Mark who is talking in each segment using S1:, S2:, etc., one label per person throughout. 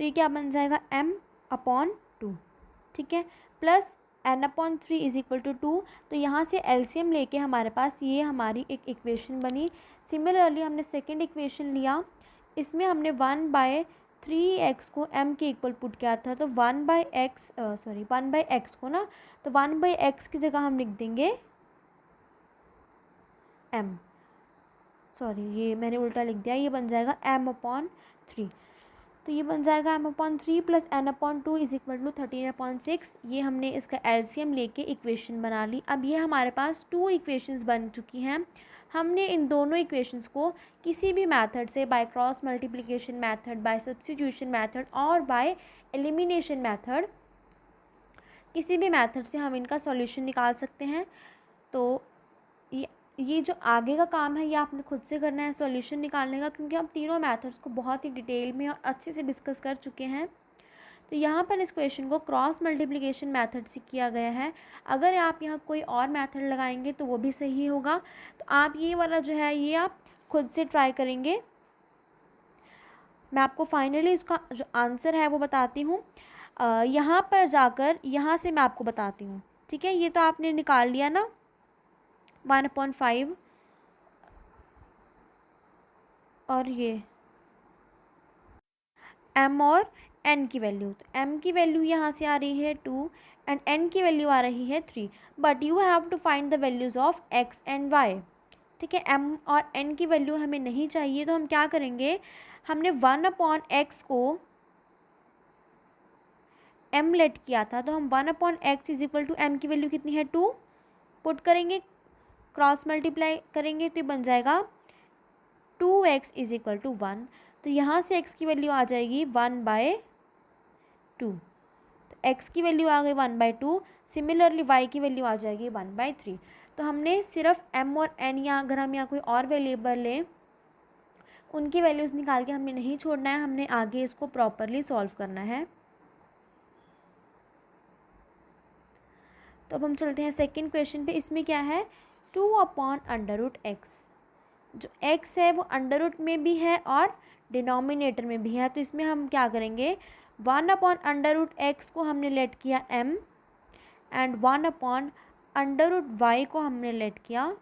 S1: तो ये क्या बन जाएगा m/2, ठीक है, plus n/3 is equal to 2। तो यहाँ से एलसीएम लेके हमारे पास ये हमारी एक इक्वेशन बनी। सिमिलरली हमने सेकंड इक्वेशन लिया, इसमें हमने 1/3x को m के इक्वल पुट किया था। तो 1/x को ना, तो 1/x की जगह हम लिख देंगे m, सॉरी ये मैंने उल्टा लिख दिया, ये बन जाएगा m/3। तो ये बन जाएगा m/3 plus n/2 is equal to 13/6। ये हमने इसका एलसीएम लेके इक्वेशन बना ली। अब ये हमारे पास 2 इक्वेशंस बन चुकी हैं। हमने इन दोनों इक्वेशंस को किसी भी मेथड से, by cross multiplication method, by substitution method और बाय एलिमिनेशन मेथड, किसी भी मेथड से हम इनका सॉल्यूशन निकाल सकते हैं। तो ये जो आगे का काम है ये आपने खुद से करना है सॉल्यूशन निकालने का, क्योंकि हम तीनों मेथड्स को बहुत ही डिटेल में और अच्छे से डिस्कस कर चुके हैं। तो यहाँ पर इस क्वेश्चन को क्रॉस मल्टीप्लिकेशन मेथड से किया गया है। अगर आप यहाँ कोई और मेथड लगाएंगे तो वो भी सही होगा। तो आप ये वाला जो है ये आप खुद से ट्राई करेंगे। मैं आपको फाइनली इसका जो आंसर है वो बताती हूँ। यहाँ पर जाकर यहाँ से मैं आपको बताती हूँ, ठीक है। ये तो आपने निकाल लिया ना 1/5 और ये m और n की वैल्यू। तो m की वैल्यू यहाँ से आ रही है 2 एंड n की वैल्यू आ रही है 3, but you have to find the values of x and y, ठीक है। m और n की वैल्यू हमें नहीं चाहिए, तो हम क्या करेंगे, हमने 1/x को m लेट किया था, तो हम 1/x is equal to m की वैल्यू कितनी है 2 पुट करेंगे, क्रॉस मल्टीप्लाई करेंगे तो ये बन जाएगा 2x इज इक्वल टू 1। तो यहाँ से x की वैल्यू आ जाएगी 1/2। तो x की वैल्यू आ गई 1/2। सिमिलरली y की वैल्यू आ जाएगी 1/3। तो हमने सिर्फ m और n, या अगर हम यहाँ कोई और वेरिएबल लें उनकी वैल्यूज़ निकाल के हमने नहीं छोड़ना है, हमने आगे इसको प्रॉपरली सॉल्व करना है। तो अब हम चलते हैं सेकंड क्वेश्चन पे। इसमें क्या है 2/√x, जो x है वो अंडर रूट में भी है और डिनोमिनेटर में भी है। तो इसमें हम क्या करेंगे, 1/√x को हमने लेट किया m एंड 1/√y को हमने लेट किया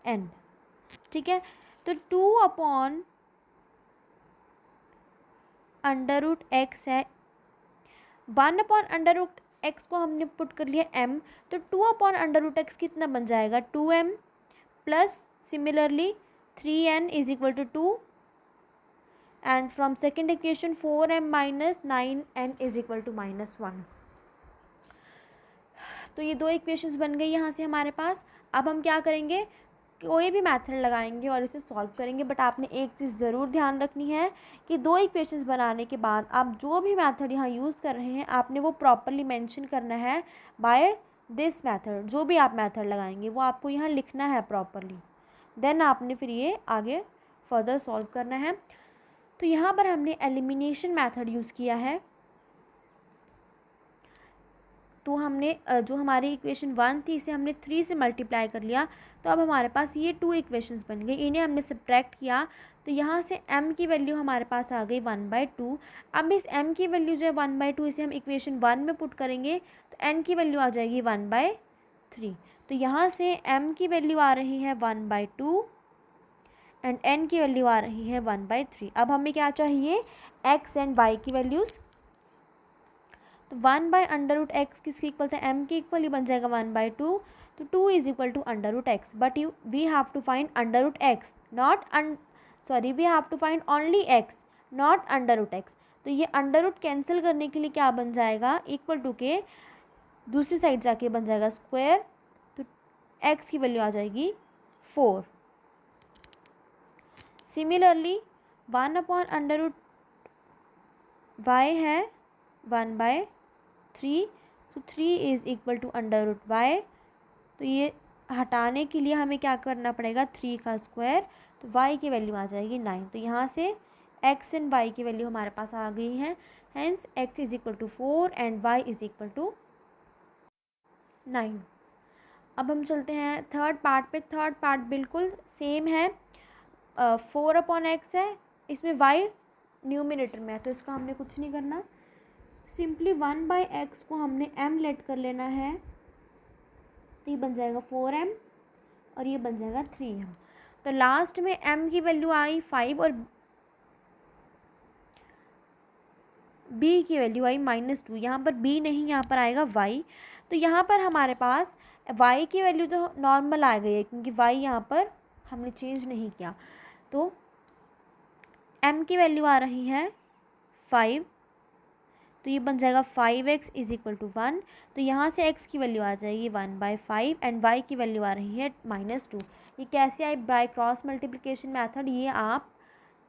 S1: n, ठीक है। तो 2/√x है, 1/√x को हमने पुट कर लिया m, तो 2/√x कितना बन जाएगा 2m plus similarly 3n is equal to 2 and from second equation 4m minus 9n is equal to -1। तो ये 2 इक्वेशंस बन गई यहाँ से हमारे पास। अब हम क्या करेंगे, कोई भी मेथड लगाएंगे और इसे सॉल्व करेंगे, बट आपने एक चीज़ ज़रूर ध्यान रखनी है कि 2 इक्वेशंस बनाने के बाद आप जो भी मेथड यहाँ यूज़ कर रहे हैं आपने वो प्रॉपरली मेंशन करना है बाय दिस मेथड। जो भी आप मेथड लगाएंगे वो आपको यहाँ लिखना है प्रॉपरली, देन आपने फिर ये आगे फर्दर सॉल्व करना है। तो यहाँ पर हमने एलिमिनेशन मेथड यूज़ किया है। तो हमने जो हमारी इक्वेशन 1 थी इसे हमने 3 से मल्टीप्लाई कर लिया, तो अब हमारे पास ये 2 इक्वेशंस बन गई, इन्हें हमने सब्ट्रैक्ट किया। तो यहाँ से m की वैल्यू हमारे पास आ गई 1/2। अब इस m की वैल्यू जो है 1/2 इसे हम इक्वेशन 1 में पुट करेंगे तो n की वैल्यू आ जाएगी 1/3। तो यहाँ से m की वैल्यू आ रही है 1/2 एंड n की वैल्यू आ रही है 1/3। अब हमें क्या चाहिए, x एंड y की वैल्यूज़। तो 1/√x किसके इक्वल था, m के इक्वल, ही बन जाएगा 1/2। तो 2 is equal to √x, but we have to find √x not we have to find only x not √x। तो ये अंडर कैंसिल करने के लिए क्या बन जाएगा, इक्वल टू के दूसरी साइड जाके बन जाएगा स्क्वायर। तो x की वैल्यू आ जाएगी 4। सिमिलरली 1/√y है 1/3। तो 3 इज़ इक्वल टू √y। तो ये हटाने के लिए हमें क्या करना पड़ेगा, 3 का स्क्वायर। तो y की वैल्यू आ जाएगी 9। तो यहाँ से x एंड y की वैल्यू हमारे पास आ गई है। Hence x is equal to 4 and y is equal to 9। अब हम चलते हैं थर्ड पार्ट पे। थर्ड पार्ट बिल्कुल सेम है, 4/x है, इसमें y न्यूमिनेटर में है तो इसका हमने कुछ नहीं करना, सिंपली 1/x को हमने m लेट कर लेना है, तो ये बन जाएगा 4m और ये बन जाएगा 3m। तो लास्ट में m की वैल्यू आई 5 और b की वैल्यू आई -2। यहाँ पर b नहीं, यहाँ पर आएगा y। तो यहाँ पर हमारे पास y की वैल्यू तो नॉर्मल आ गई है क्योंकि y यहाँ पर हमने चेंज नहीं किया। तो m की वैल्यू आ रही है 5, तो ये बन जाएगा 5x = 1। तो यहाँ से x की वैल्यू आ जाएगी 1/5 एंड y की वैल्यू आ रही है -2। ये कैसे आई बाय क्रॉस मल्टीप्लिकेशन मेथड, ये आप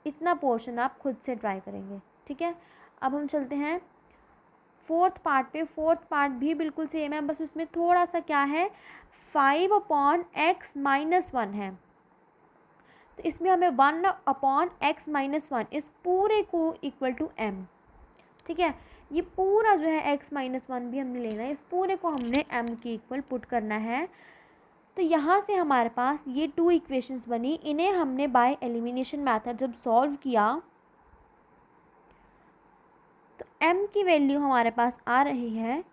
S1: इतना पोर्शन आप खुद से ट्राई करेंगे, ठीक है। अब हम चलते हैं फोर्थ पार्ट पे। फोर्थ पार्ट भी बिल्कुल सेम है, बस उसमें थोड़ा सा क्या है, 5/x - 1 है। तो इसमें हमें 1/x - 1 इस पूरे को इक्वल टू m, ठीक है। ये पूरा जो है x - 1 भी हमने लेना है, इस पूरे को हमने m के इक्वल पुट करना है। तो यहाँ से हमारे पास ये 2 इक्वेशंस बनी, इन्हें हमने बाय एलिमिनेशन मेथड जब सॉल्व किया तो m की वैल्यू हमारे पास आ रही है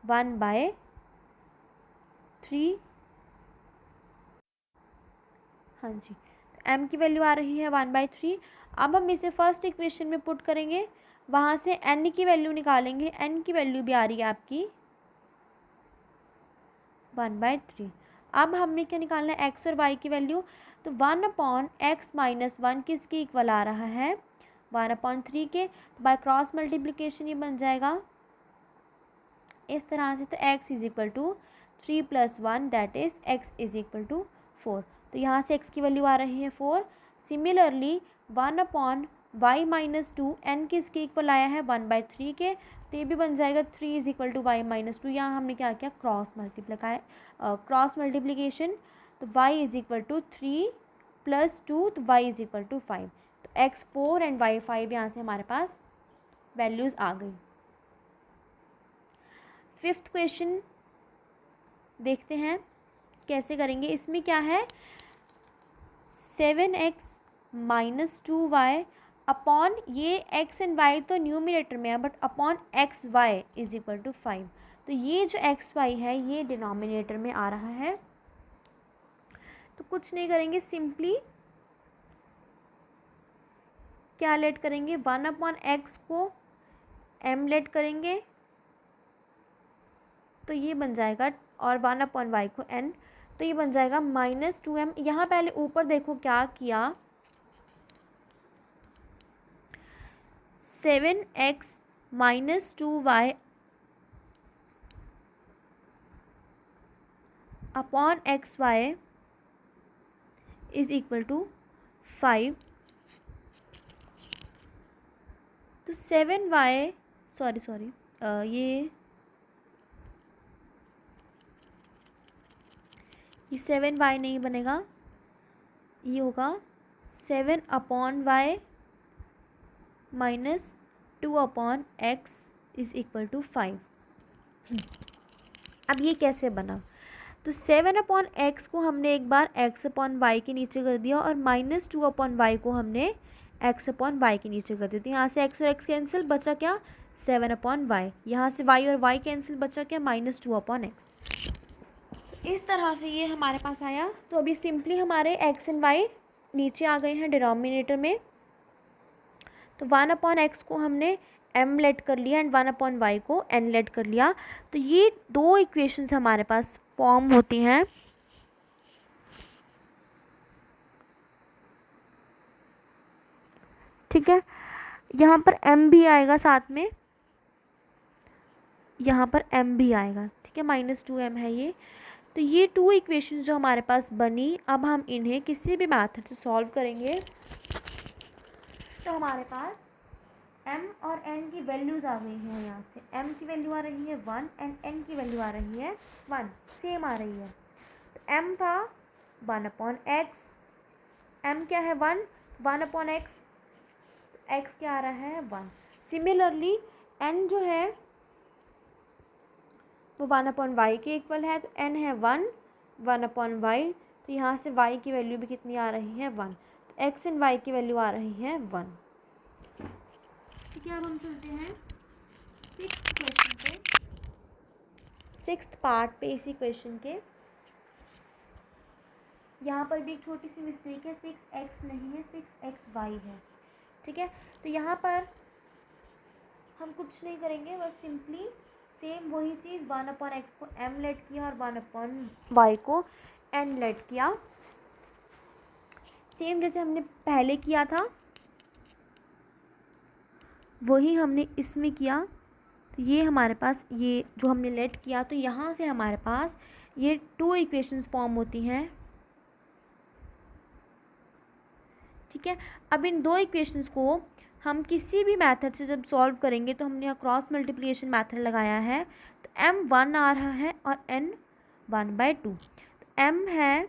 S1: 1/3। हाँ जी, तो m की वैल्यू आ रही है 1/3। अब हम इसे फर्स्ट इक्वेशन में पुट करेंगे, वहाँ से n की वैल्यू निकालेंगे, n की वैल्यू भी आ रही है आपकी 1/3। अब हमने क्या निकालना है, x और y की वैल्यू। तो 1/x - 1 किसके इक्वल आ रहा है, 1/3 के। बाय क्रॉस मल्टीप्लिकेशन ये बन जाएगा इस तरह से। तो x = 3 + 1 दैट इज़ x = 4। तो यहाँ से x की वैल्यू आ रही है 4। सिमिलरली 1/y - 2 n किसके इक्वल आया है, 1/3 के। तो ये भी बन जाएगा 3 = y - 2। यहाँ हमने क्या किया, क्रॉस मल्टीप्लिकेशन। तो y = 3 + 2, तो y = 5। तो x 4 एंड y 5 यहाँ से हमारे पास वैल्यूज़ आ गई। फिफ्थ क्वेश्चन देखते हैं कैसे करेंगे। इसमें क्या है, 7x - 2y अपॉन, ये x एंड y तो न्यूमिनेटर में है, बट अपॉन xy = 5। तो ये जो xy है ये डिनोमिनेटर में आ रहा है। तो कुछ नहीं करेंगे, सिंपली क्या लेट करेंगे, 1/x को m लेट करेंगे, तो ये बन जाएगा, और 1/y को n, तो ये बन जाएगा -2m। यहाँ पहले ऊपर देखो क्या किया, 7x - 2y अपॉन xy = 5। तो 7y सॉरी ये 7y नहीं बनेगा, ये होगा 7/y - 2/x = 5। अब ये कैसे बना, तो 7/x को हमने एक बार x/y के नीचे कर दिया, और -2/y को हमने x/y के नीचे कर दिया। तो यहाँ से x और x कैंसिल, बचा क्या, 7/y। यहाँ से y और y कैंसिल, बचा क्या, -2/x। इस तरह से ये हमारे पास आया। तो अभी सिंपली हमारे x एंड y नीचे आ गए हैं डिनोमिनेटर में। तो 1/x को हमने m लेट कर लिया एंड 1/y को n लेट कर लिया। तो ये 2 इक्वेशंस हमारे पास फॉर्म होती हैं। ठीक है, यहाँ पर m भी आएगा साथ में, यहाँ पर m भी आएगा, ठीक है, -2m है ये। तो ये 2 इक्वेशंस जो हमारे पास बनी, अब हम इन्हें किसी भी मेथड से सॉल्व करेंगे। तो हमारे पास m और n की वैल्यूज़ आ गई हैं। यहाँ से m की वैल्यू आ रही है 1 एंड n की वैल्यू आ रही है 1, सेम आ रही है। तो m था 1/x, m क्या है 1/x, x क्या आ रहा है 1। सिमिलरली n जो है वो 1/y के इक्वल है, तो n है 1/y। तो यहाँ से y की वैल्यू भी कितनी आ रही है 1। तो x एंड y की वैल्यू आ रही है 1। ठीक है, अब हम चलते हैं सिक्स्थ क्वेश्चन पे, सिक्स्थ पार्ट पे इसी क्वेश्चन के। यहाँ पर भी एक छोटी सी मिस्टेक है, 6x नहीं है, 6xy है। ठीक है, तो यहाँ पर हम कुछ नहीं करेंगे, बस सिंपली सेम वही चीज़ 1/x को m लेट किया और 1/y को n लेट किया, सेम जैसे हमने पहले किया था वही हमने इसमें किया। तो ये हमारे पास ये जो हमने लेट किया, तो यहाँ से हमारे पास ये 2 इक्वेशंस फॉर्म होती हैं। ठीक है, अब इन 2 इक्वेशंस को हम किसी भी मेथड से जब सॉल्व करेंगे, तो हमने यहाँ क्रॉस मल्टीप्लिकेशन मेथड लगाया है, तो m 1 आ रहा है और n 1/2। तो m है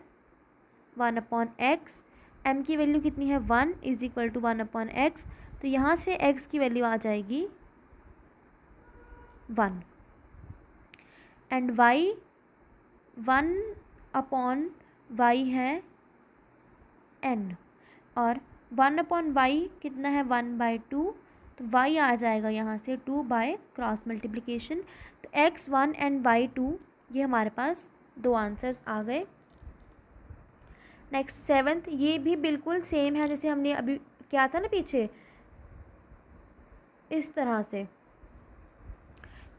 S1: 1/x, m की वैल्यू कितनी है 1 इज इक्वल टू 1/x, तो यहाँ से x की वैल्यू आ जाएगी 1 एंड y 1/y है n, और 1/y कितना है 1/2, तो y आ जाएगा यहाँ से 2 बाय क्रॉस मल्टीप्लिकेशन। तो x 1 एंड y 2, ये हमारे पास 2 आंसर्स आ गए। नेक्स्ट सेवन्थ, ये भी बिल्कुल सेम है जैसे हमने अभी किया था ना पीछे, इस तरह से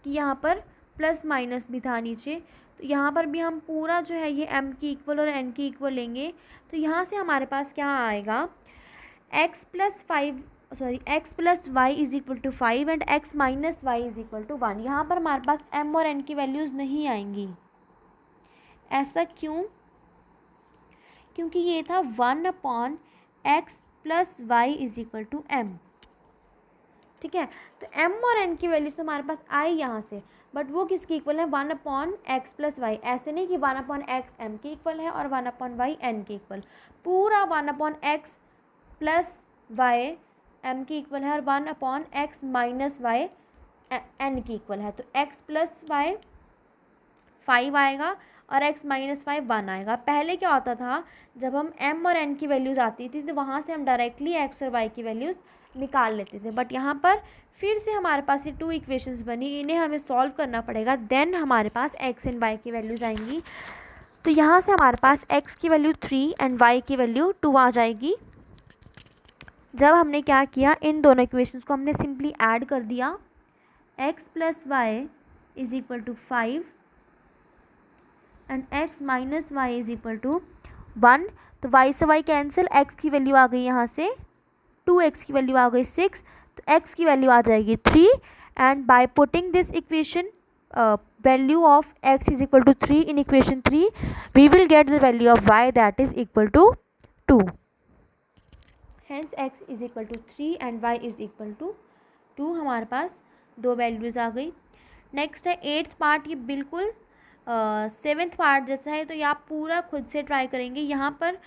S1: कि यहाँ पर प्लस माइनस भी था नीचे, तो यहाँ पर भी हम पूरा जो है ये m की इक्वल और n की इक्वल लेंगे। तो यहाँ से हमारे पास क्या आएगा, x plus y is equal to 5 and x minus y is equal to 1। यहाँ पर हमारे पास m और n की वैल्यूज़ नहीं आएंगी। ऐसा क्यों? क्योंकि ये था 1/x plus y is equal to m। ठीक है, तो m और n की वैल्यूज तो हमारे पास आई यहाँ से, बट वो किसकी इक्वल है 1/x प्लस वाई। ऐसे नहीं कि 1/x m के इक्वल है और 1/y n के इक्वल, पूरा 1/x प्लस वाई m की इक्वल है और 1/x माइनस वाई n की इक्वल है। तो x प्लस वाई 5 आएगा और x माइनस वाई 1 आएगा। पहले क्या होता था, जब हम m और n की वैल्यूज़ आती थी तो वहाँ से हम डायरेक्टली x और y की वैल्यूज़ निकाल लेते थे, बट यहाँ पर फिर से हमारे पास ये 2 इक्वेशंस बनी, इन्हें हमें सॉल्व करना पड़ेगा, देन हमारे पास x एंड y की वैल्यूज़ आएंगी। तो यहाँ से हमारे पास x की वैल्यू 3 एंड y की वैल्यू 2 आ जाएगी। जब हमने क्या किया, इन दोनों इक्वेशंस को हमने सिंपली ऐड कर दिया, x plus y is equal to 5 and x minus y is equal to 1। तो y से y कैंसिल, x की वैल्यू आ गई यहाँ से 2x की वैल्यू आ गई 6, तो x की वैल्यू आ जाएगी 3 and by putting this equation value of x is equal to 3 in equation 3 we will get the value of y that is equal to 2। Hence x is equal to 3 and y is equal to 2। हमारे पास 2 values आ गई। Next है 8th part, ये बिल्कुल 7th part जैसा है, तो ये आप पूरा खुद से ट्राई करेंगे। यहाँ पर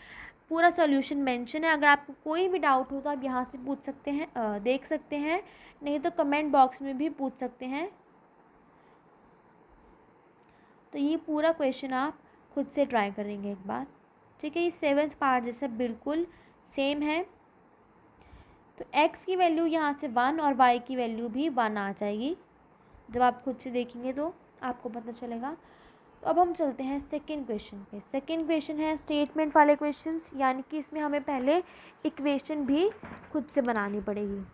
S1: पूरा सॉल्यूशन मेंशन है, अगर आपको कोई भी डाउट हो तो आप यहाँ से पूछ सकते हैं, देख सकते हैं, नहीं तो कमेंट बॉक्स में भी पूछ सकते हैं। तो ये पूरा क्वेश्चन आप खुद से ट्राई करेंगे एक बार। ठीक है, ये 7th पार्ट जैसा बिल्कुल सेम है। तो x की वैल्यू यहाँ से 1 और y की वैल्यू भी 1 आ जाएगी, जब आप खुद से देखेंगे तो आपको पता चलेगा। तो अब हम चलते हैं सेकेंड क्वेश्चन पे। सेकेंड क्वेश्चन है स्टेटमेंट वाले क्वेश्चंस, यानी कि इसमें हमें पहले इक्वेशन भी खुद से बनानी पड़ेगी।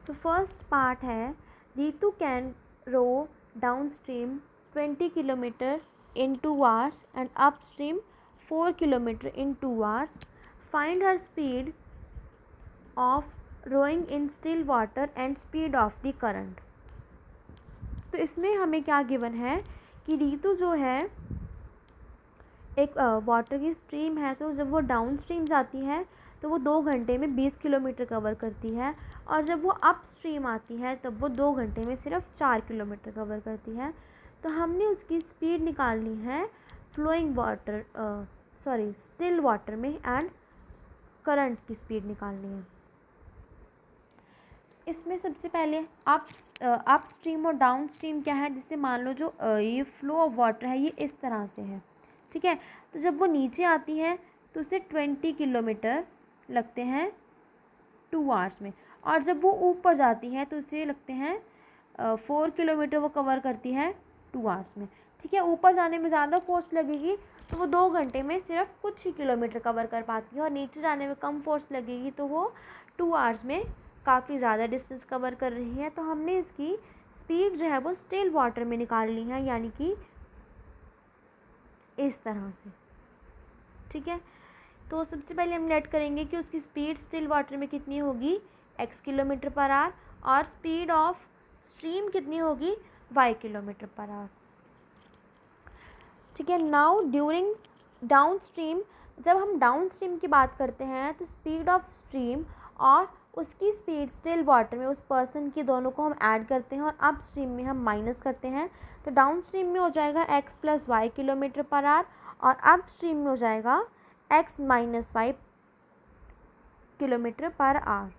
S1: तो फर्स्ट पार्ट है, Ritu can row down stream 20 kilometre in 2 hours and upstream 4 kilometer in 2 hours. Find her speed of rowing in still water and speed of the current. तो इसमें हमें क्या गिवन है कि रीतू जो है एक वाटर की स्ट्रीम है, तो जब वो डाउन स्ट्रीम जाती है तो वो 2 घंटे में 20 किलोमीटर कवर करती है, और जब वो अप स्ट्रीम आती है तब वो 2 घंटे में सिर्फ 4 किलोमीटर कवर करती है। तो हमने उसकी स्पीड निकालनी है फ्लोइंग वाटर स्टिल वाटर में, एंड करंट की स्पीड निकालनी है। इसमें सबसे पहले अप स्ट्रीम और डाउन स्ट्रीम क्या है, जिससे मान लो जो ये फ्लो ऑफ वाटर है ये इस तरह से है। ठीक है, तो जब वो नीचे आती है तो उसे 20 किलोमीटर लगते हैं 2 आवर्स में, और जब वो ऊपर जाती है तो उसे लगते हैं 4 किलोमीटर वो कवर करती है 2 आवर्स में। ठीक है, ऊपर जाने में ज़्यादा फोर्स लगेगी तो वो 2 घंटे में सिर्फ कुछ ही किलोमीटर कवर कर पाती है, और नीचे जाने में कम फोर्स लगेगी तो वो 2 आवर्स में काफ़ी ज़्यादा डिस्टेंस कवर कर रही है। तो हमने इसकी स्पीड जो है वो स्टिल वाटर में निकाल ली है, यानी कि इस तरह से। ठीक है, तो सबसे पहले हम लेट करेंगे कि उसकी स्पीड स्टिल वाटर में कितनी होगी, x किलोमीटर पर आवर, और स्पीड ऑफ स्ट्रीम कितनी होगी, y किलोमीटर पर आवर। ठीक है, नाउ ड्यूरिंग डाउन स्ट्रीम, जब हम डाउन स्ट्रीम की बात करते हैं तो स्पीड ऑफ स्ट्रीम और उसकी स्पीड स्टिल वाटर में उस पर्सन की दोनों को हम ऐड करते हैं और अप स्ट्रीम में हम माइनस करते हैं। तो डाउन स्ट्रीम में हो जाएगा x plus y kilometre per hour, और अप स्ट्रीम में हो जाएगा x minus y kilometre per hour.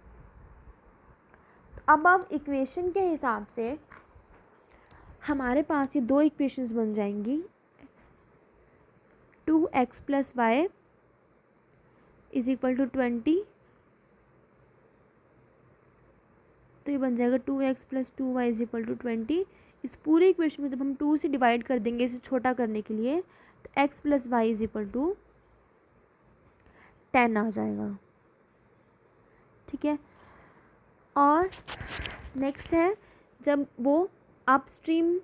S1: तो अब इक्वेशन के हिसाब से हमारे पास ये 2 इक्वेशंस बन जाएंगी, 2x plus y is equal to 20, तो ये बन जाएगा 2x plus 2y is equal to 20। इस पूरे इक्वेशन में जब हम 2 से डिवाइड कर देंगे इसे छोटा करने के लिए, तो x plus y is equal to 10 आ जाएगा। ठीक है, और नेक्स्ट है जब वो अप स्ट्रीम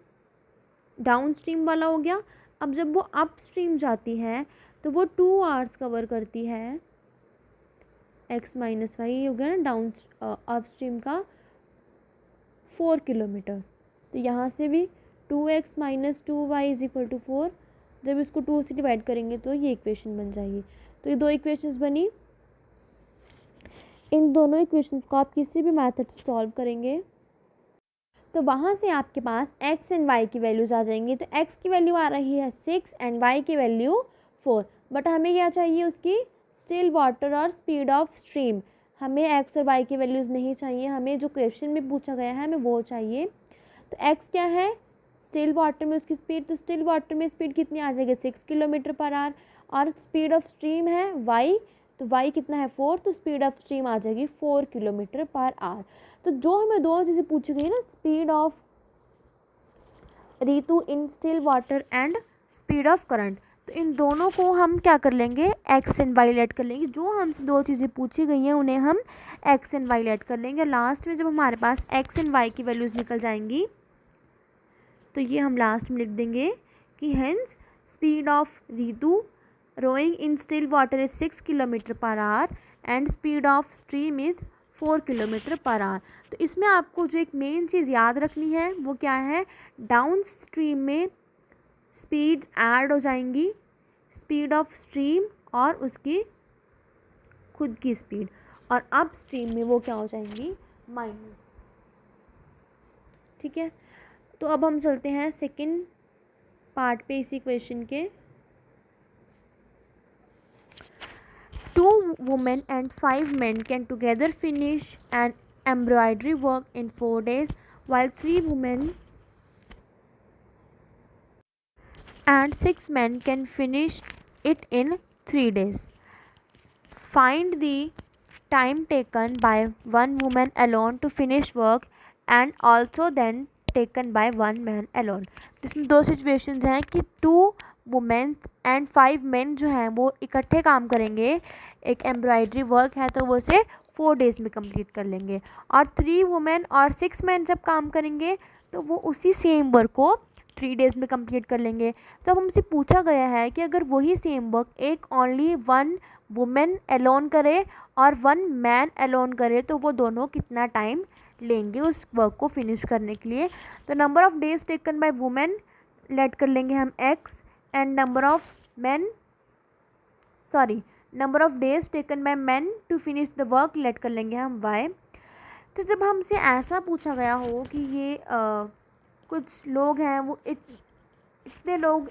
S1: डाउन स्ट्रीम वाला हो गया। अब जब वो अप स्ट्रीम जाती है तो वो 2 आवर्स कवर करती है, x माइनस वाई हो गया ना डाउन अप स्ट्रीम का 4 किलोमीटर। तो यहाँ से भी 2x minus 2y is equal to 4, जब इसको 2 से डिवाइड करेंगे तो ये इक्वेशन बन जाएगी। तो ये 2 इक्वेशंस बनी। इन दोनों इक्वेशंस को आप किसी भी मेथड से सॉल्व करेंगे तो वहाँ से आपके पास x एंड y की वैल्यूज़ आ जाएंगी। तो x की वैल्यू आ रही है 6 एंड y की वैल्यू 4, बट हमें क्या चाहिए, उसकी स्टिल वाटर और स्पीड ऑफ स्ट्रीम। हमें x और y की वैल्यूज़ नहीं चाहिए, हमें जो क्वेश्चन में पूछा गया है हमें वो चाहिए। तो x क्या है, स्टिल वाटर में उसकी स्पीड, तो स्टिल वाटर में स्पीड कितनी आ जाएगी 6 किलोमीटर पर आवर, और स्पीड ऑफ स्ट्रीम है y, तो y कितना है 4, तो स्पीड ऑफ स्ट्रीम आ जाएगी 4 किलोमीटर पर आवर। तो जो हमें 2 चीज़ें पूछी गई ना, speed of Ritu in still water and speed of current, तो इन दोनों को हम क्या कर लेंगे, x एंड y लेट कर लेंगे। जो हमसे 2 चीज़ें पूछी गई हैं उन्हें हम x एंड y लेट कर लेंगे, और लास्ट में जब हमारे पास x एंड y की वैल्यूज़ निकल जाएंगी तो ये हम लास्ट में लिख देंगे कि hence speed of Ritu rowing in still water is 6 kilometre per hour and speed of stream is 4 kilometre per hour. तो इसमें आपको जो एक मेन चीज़ याद रखनी है वो क्या है, डाउन स्ट्रीम में स्पीड्स ऐड हो जाएंगी, स्पीड ऑफ स्ट्रीम और उसकी खुद की स्पीड, और अप स्ट्रीम में वो क्या हो जाएंगी, माइनस। ठीक है, तो अब हम चलते हैं सेकंड पार्ट पे इस इक्वेशन के। 2 women and 5 men can together finish an embroidery work in 4 days, while 3 women and 6 men can finish it in 3 days. Find the time taken by one woman alone to finish work and also then taken by one man alone. इसमें 2 situations हैं कि 2 women and 5 main जो हैं वो इकट्ठे काम करेंगे, एक एम्ब्रॉयडरी वर्क है तो वो उसे 4 डेज़ में कंप्लीट कर लेंगे, और 3 वुमेन और 6 मेन जब काम करेंगे तो वो उसी सेम वर्क को 3 डेज़ में कंप्लीट कर लेंगे। तो अब हमसे पूछा गया है कि अगर वही सेम वर्क एक ओनली 1 वुमेन एलोन करे और 1 मैन एलोन करे तो वो दोनों कितना टाइम लेंगे उस वर्क को फिनिश करने के लिए। तो number of days taken by women let कर लेंगे हम x, and number of days taken by man to finish the work let कर लेंगे हम y। तो जब हमसे ऐसा पूछा गया हो कि ये कुछ लोग हैं वो इतने लोग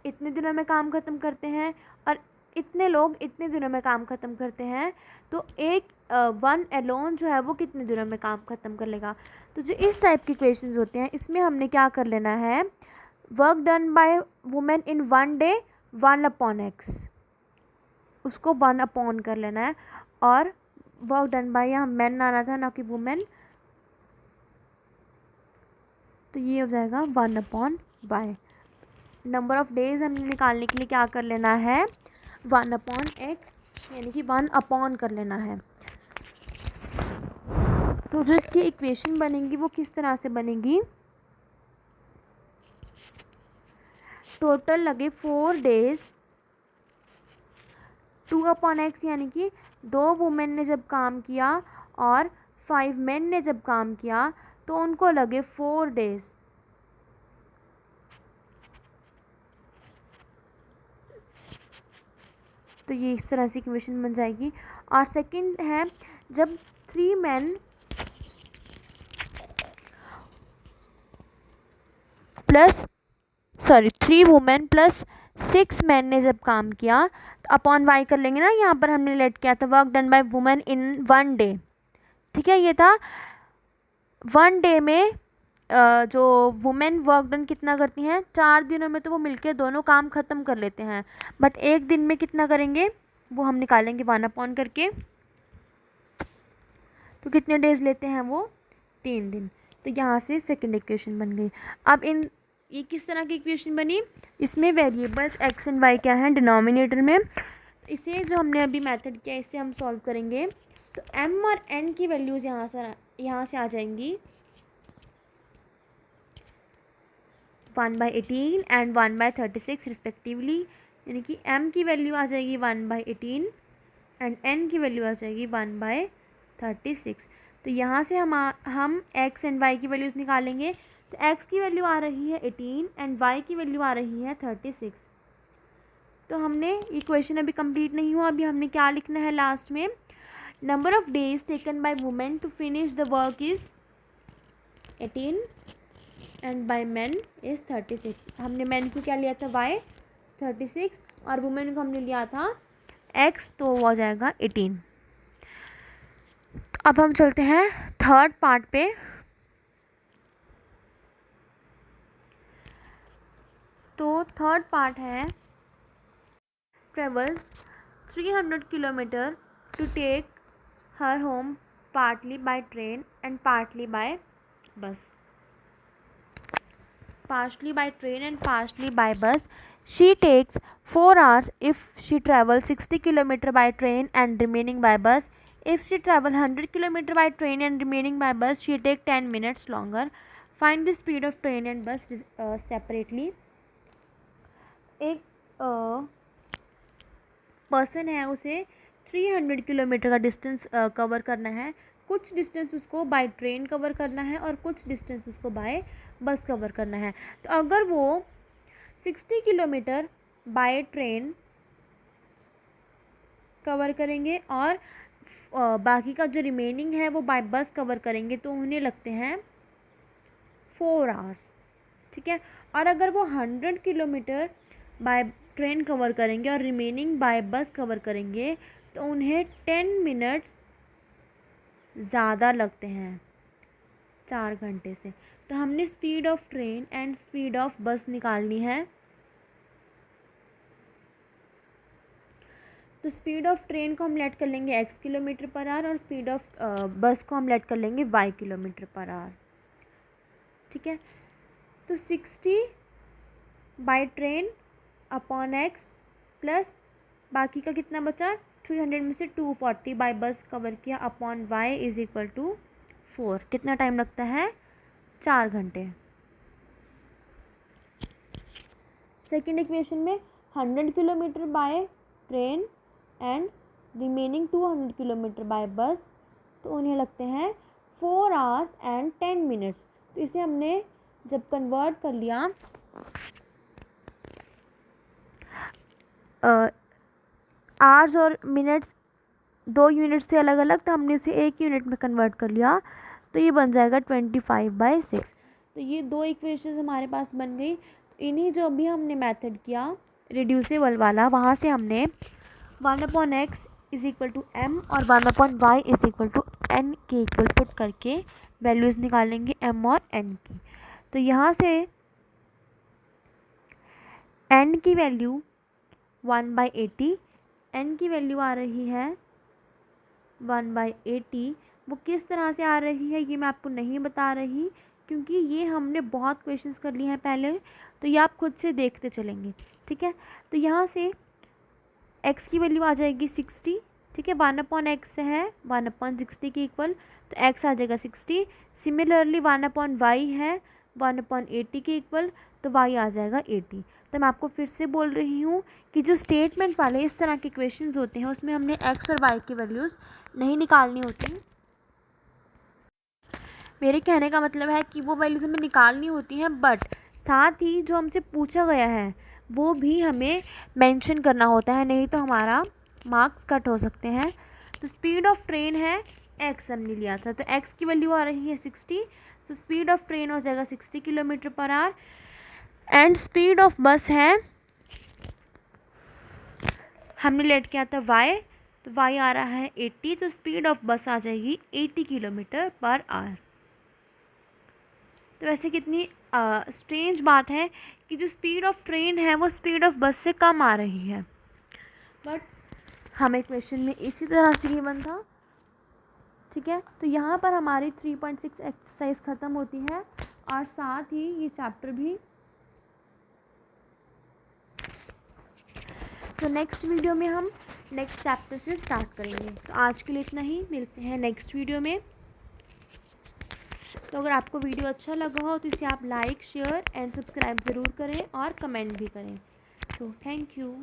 S1: इतने दिनों में काम ख़त्म करते हैं और इतने लोग इतने दिनों में काम ख़त्म करते हैं, तो एक 1 एलोन जो है वो कितने दिनों में काम ख़त्म कर लेगा। तो जो इस टाइप के क्वेश्चंस होते हैं इसमें हमने क्या कर लेना है, work done by women in 1 day 1/x, उसको 1 अपॉन कर लेना है, और वर्क डन बाय, यहाँ मैन आना था ना कि वुमेन, तो ये हो जाएगा 1/y। नंबर ऑफ डेज हमें निकालने के लिए क्या कर लेना है, 1/x, यानी कि 1 कर लेना है। तो जो इसकी इक्वेशन बनेगी वो किस तरह से बनेगी, टोटल लगे 4 डेज 2/x, यानी कि 2 वुमेन ने जब काम किया और 5 मेन ने जब काम किया तो उनको लगे 4 डेज। तो ये इस तरह से इक्वेशन बन जाएगी। और सेकंड है, जब 3 main plus 3 women plus 6 man ने जब काम किया तो अपॉन वाई कर लेंगे ना, यहाँ पर हमने लेट किया था work done by women in 1 day. ठीक है, ये था 1 डे में जो वुमेन वर्क डन कितना करती हैं, 4 दिनों में तो वो मिलके दोनों काम ख़त्म कर लेते हैं, बट एक दिन में कितना करेंगे वो हम निकालेंगे 1 करके। तो कितने डेज लेते हैं वो, 3 दिन। तो यहाँ से सेकंड इक्वेशन बन गई। अब ये किस तरह की इक्वेशन बनी, इसमें वेरिएबल्स एक्स एंड वाई क्या हैं डिनोमिनेटर में, इसे जो हमने अभी मेथड किया इसे हम सॉल्व करेंगे। तो m और n की वैल्यूज़ यहाँ से आ जाएंगी 1/18 एंड 1/36 रिस्पेक्टिवली, यानी कि m की वैल्यू आ जाएगी 1/18 एंड n की वैल्यू आ जाएगी 1/36। तो यहाँ से हम x एंड y की वैल्यूज़ निकालेंगे। तो x की वैल्यू आ रही है 18 एंड y की वैल्यू आ रही है 36। तो हमने इक्वेशन अभी कंप्लीट नहीं हुआ, अभी हमने क्या लिखना है लास्ट में, number of days taken by women to finish the work is 18 and by man is 36। हमने मैन को क्या लिया था y 36 और वुमेन को हमने लिया था x, तो वो हो जाएगा 18। अब हम चलते हैं थर्ड पार्ट पे। तो थर्ड पार्ट है, travels 300 kilometre to take her home partly by train and partly by bus. Partially by train and partially by bus. She takes 4 hours if she travels 60 km by train and remaining by bus. If she travels 100 km by train and remaining by bus, she take 10 minutes longer. Find the speed of train and bus separately. एक person है, उसे 300 kilometre का distance cover करना है। कुछ distance उसको by train cover करना है और कुछ डिस्टेंस उसको बाय बस कवर करना है। तो अगर वो 60 किलोमीटर बाय ट्रेन कवर करेंगे और बाकी का जो रिमेनिंग है वो बाय बस कवर करेंगे तो उन्हें लगते हैं 4 आवर्स। ठीक है, और अगर वो 100 किलोमीटर बाय ट्रेन कवर करेंगे और रिमेनिंग बाय बस कवर करेंगे तो उन्हें 10 मिनट्स ज़्यादा लगते हैं 4 घंटे से। तो हमने speed of train and speed of बस निकालनी है। तो स्पीड ऑफ ट्रेन को हम लेट कर लेंगे x किलोमीटर पर आवर और स्पीड ऑफ बस को हम लेट कर लेंगे y किलोमीटर पर आवर। ठीक है, तो 60 by train upon x plus बाकी का कितना बचा, 300 में से 240 बाय बस कवर किया upon y is equal to 4। कितना टाइम लगता है, 4 घंटे। सेकेंड इक्वेशन में 100 kilometre bye train and remaining 200 kilometre bye बस, तो उन्हें लगते हैं 4 आवर्स एंड 10 मिनट्स। तो इसे हमने जब कन्वर्ट कर लिया आवर्स और मिनट्स 2 यूनिट से अलग अलग, तो हमने इसे 1 यूनिट में कन्वर्ट कर लिया, तो ये बन जाएगा 25/6। तो ये 2 इक्वेशंस हमारे पास बन गई। इन्हीं जो अभी हमने मेथड किया रिड्यूसेबल वाला, वहाँ से हमने 1/x is equal to m और 1/y is equal to n के इक्वल पुट करके वैल्यूज़ निकालेंगे m और n की। तो यहाँ से n की वैल्यू 1/80, n की वैल्यू आ रही है 1/80 वो किस तरह से आ रही है ये मैं आपको नहीं बता रही, क्योंकि ये हमने बहुत क्वेश्चंस कर लिए हैं पहले, तो ये आप खुद से देखते चलेंगे, ठीक है। तो यहाँ से x की वैल्यू आ जाएगी 60, ठीक है, 1/x है 1/60 के इक्वल, तो x आ जाएगा 60। सिमिलरली 1/y है 1/80 के इक्वल, तो y आ जाएगा 80। तो मैं आपको फिर से बोल रही हूँ कि जो स्टेटमेंट वाले इस तरह के क्वेश्चंस होते हैं उसमें हमने x और y की वैल्यूज़ नहीं निकालनी होती। मेरे कहने का मतलब है कि वो वैल्यूज़ हमें निकालनी होती हैं, बट साथ ही जो हमसे पूछा गया है वो भी हमें मेंशन करना होता है, नहीं तो हमारा मार्क्स कट हो सकते हैं। तो स्पीड ऑफ ट्रेन है x हमने लिया था, तो x की वैल्यू आ रही है 60, तो स्पीड ऑफ ट्रेन हो जाएगा 60 kilometre per hour. And speed of बस है, हमने लेट किया था y, तो y आ रहा है 80, तो स्पीड ऑफ बस आ जाएगी 80 किलोमीटर पर आवर। तो वैसे कितनी स्ट्रेंज बात है कि जो स्पीड ऑफ ट्रेन है वो स्पीड ऑफ बस से कम आ रही है, बट हमें क्वेश्चन में इसी तरह से गिवन था, ठीक है। तो यहाँ पर हमारी 3.6 एक्सरसाइज ख़त्म होती है और साथ ही ये चैप्टर भी। तो नेक्स्ट वीडियो में हम नेक्स्ट चैप्टर से स्टार्ट करेंगे। तो आज के लिए इतना ही, मिलते हैं नेक्स्ट वीडियो में। तो अगर आपको वीडियो अच्छा लगा हो तो इसे आप लाइक, शेयर एंड सब्सक्राइब ज़रूर करें और कमेंट भी करें। तो थैंक यू।